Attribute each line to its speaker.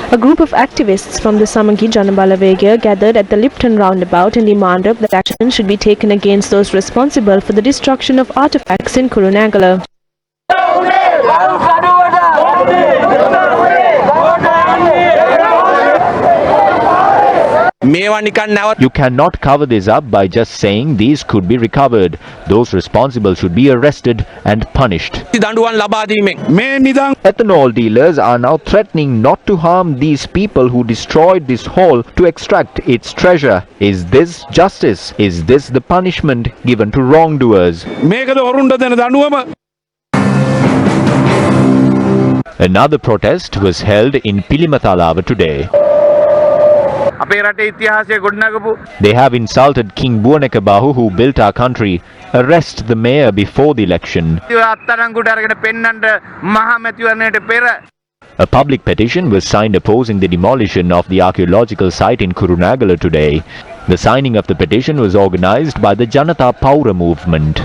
Speaker 1: A group of activists from the Samangi Janabalavega gathered at the Lipton roundabout and demanded that action should be taken against those responsible for the destruction of artifacts in Kurunegala.
Speaker 2: You cannot cover this up by just saying these could be recovered. Those responsible should be arrested and punished. Ethanol dealers are now threatening not to harm these people who destroyed this hall to extract its treasure. Is this justice? Is this the punishment given to wrongdoers? Another protest was held in Pilimatalawa today. They have insulted King Buwanekabahu, who built our country. Arrest the mayor before the election. A public petition was signed opposing the demolition of the archaeological site in Kurunegala today. The signing of the petition was organized by the Janata Paura movement.